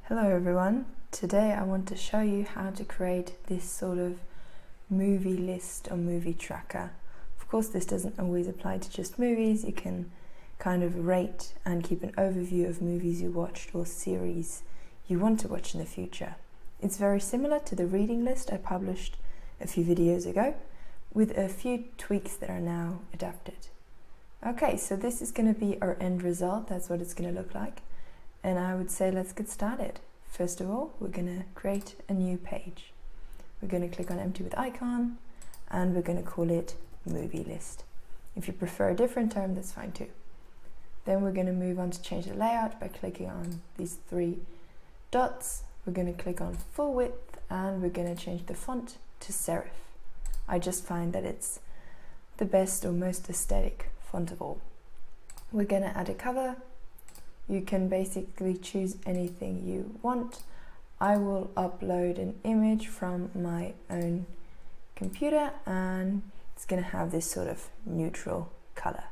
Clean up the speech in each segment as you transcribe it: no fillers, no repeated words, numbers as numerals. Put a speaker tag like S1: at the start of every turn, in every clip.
S1: Hello everyone, today I want to show you how to create this sort of movie list or movie tracker. Of course this doesn't always apply to just movies, you can kind of rate and keep an overview of movies you watched or series you want to watch in the future. It's very similar to the reading list I published a few videos ago, with a few tweaks that are now adapted. Okay, so this is going to be our end result, that's what it's going to look like. And I would say let's get started. First of all, we're going to create a new page. We're going to click on empty with icon and we're going to call it movie list. If you prefer a different term, that's fine too. Then we're going to move on to change the layout by clicking on these three dots. We're going to click on full width and we're going to change the font to serif. I just find that it's the best or most aesthetic font of all. We're going to add a cover. You can basically choose anything you want. I will upload an image from my own computer and it's going to have this sort of neutral color.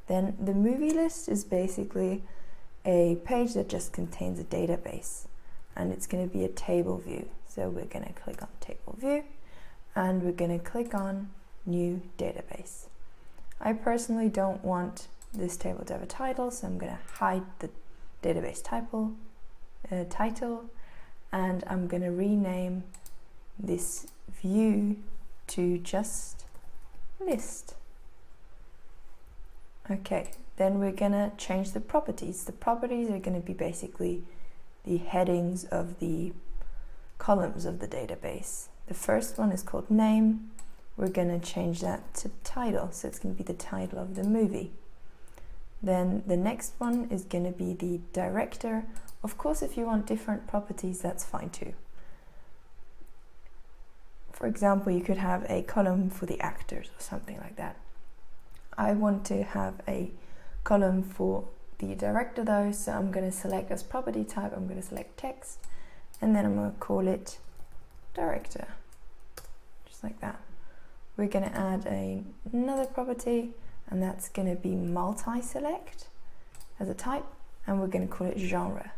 S1: Then the movie list is basically a page that just contains a database and it's going to be a table view. So we're going to click on table view and we're going to click on new database. I personally don't want this table to have a title, so I'm going to hide the database title and I'm going to rename this view to just list. Okay, then we're going to change the properties. The properties are going to be basically the headings of the columns of the database. The first one is called name. We're going to change that to title, so it's going to be the title of the movie. Then the next one is going to be the director. Of course, if you want different properties, that's fine too. For example, you could have a column for the actors or something like that. I want to have a column for the director though, so I'm going to select as property type, I'm going to select text, and then I'm going to call it director, just like that. We're going to add another property, and that's going to be multi-select as a type, and we're going to call it genre.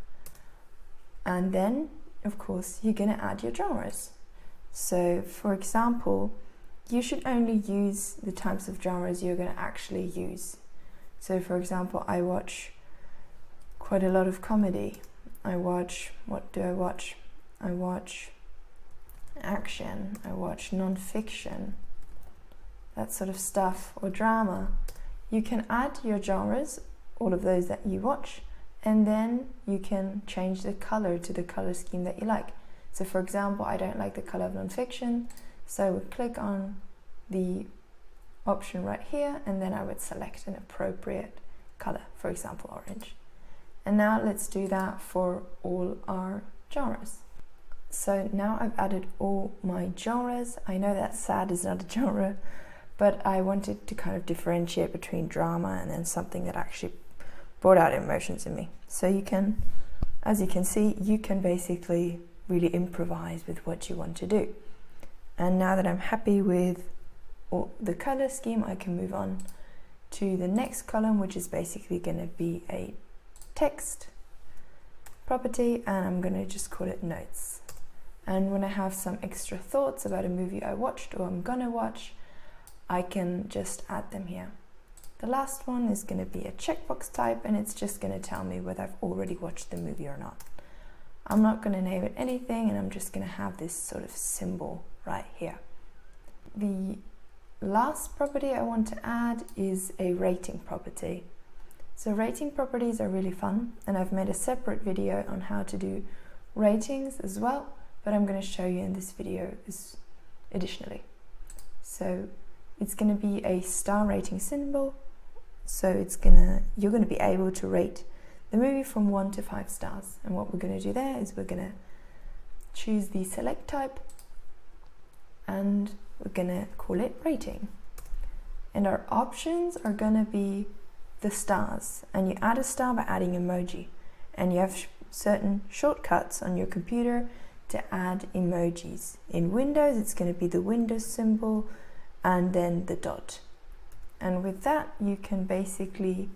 S1: And then, of course, you're going to add your genres. So, for example, you should only use the types of genres you're going to actually use. So, for example, I watch quite a lot of comedy. What do I watch? I watch action, I watch non-fiction, that sort of stuff, or drama. You can add your genres, all of those that you watch, and then you can change the color to the color scheme that you like. So for example, I don't like the color of non-fiction, so I would click on the option right here and then I would select an appropriate color, for example orange. And now let's do that for all our genres. So now I've added all my genres. I know that sad is not a genre, but I wanted to kind of differentiate between drama and then something that actually brought out emotions in me. So you can, as you can see, you can basically really improvise with what you want to do. And now that I'm happy with the color scheme, I can move on to the next column, which is basically going to be a text property, and I'm going to just call it notes. And when I have some extra thoughts about a movie I watched or I'm gonna watch, I can just add them here. The last one is going to be a checkbox type, and it's just going to tell me whether I've already watched the movie or not. I'm not going to name it anything, and I'm just going to have this sort of symbol right here. The last property I want to add is a rating property. So rating properties are really fun, and I've made a separate video on how to do ratings as well, but I'm going to show you in this video additionally. So it's going to be a star rating symbol, so you're going to be able to rate the movie from 1 to 5 stars. And what we're going to do there is we're going to choose the select type and we're going to call it rating. And our options are going to be the stars, and you add a star by adding emoji, and you have certain shortcuts on your computer to add emojis. In Windows, it's going to be the Windows symbol and then the dot. And with that, you can basically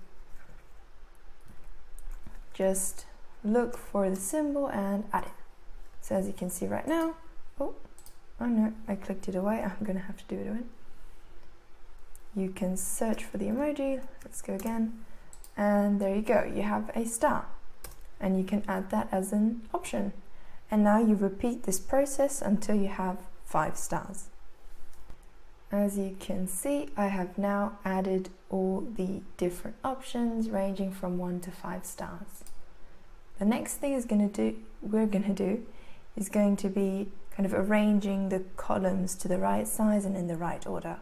S1: just look for the symbol and add it. So as you can see right now, oh no, I clicked it away. I'm gonna have to do it again. You can search for the emoji. Let's go again. And there you go, you have a star. And you can add that as an option. And now you repeat this process until you have 5 stars. As you can see, I have now added all the different options ranging from 1 to 5 stars. The next thing we're gonna do is going to be kind of arranging the columns to the right size and in the right order.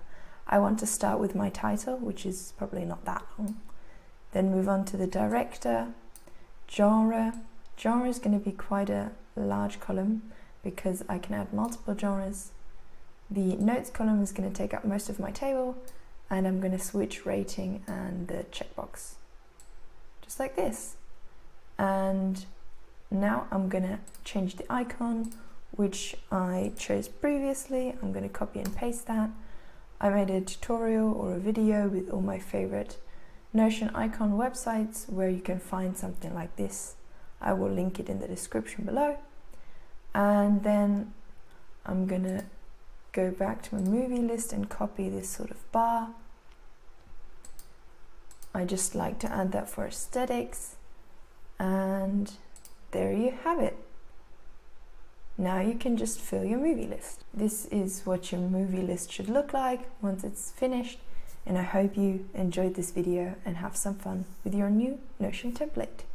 S1: I want to start with my title, which is probably not that long. Then move on to the director, genre. Genre is going to be quite a large column because I can add multiple genres. The notes column is going to take up most of my table, and I'm going to switch rating and the checkbox, just like this. And now I'm going to change the icon, which I chose previously. I'm going to copy and paste that. I made a tutorial or a video with all my favorite Notion icon websites where you can find something like this. I will link it in the description below. And then I'm gonna go back to my movie list and copy this sort of bar. I just like to add that for aesthetics. And there you have it. Now you can just fill your movie list. This is what your movie list should look like once it's finished. And I hope you enjoyed this video and have some fun with your new Notion template.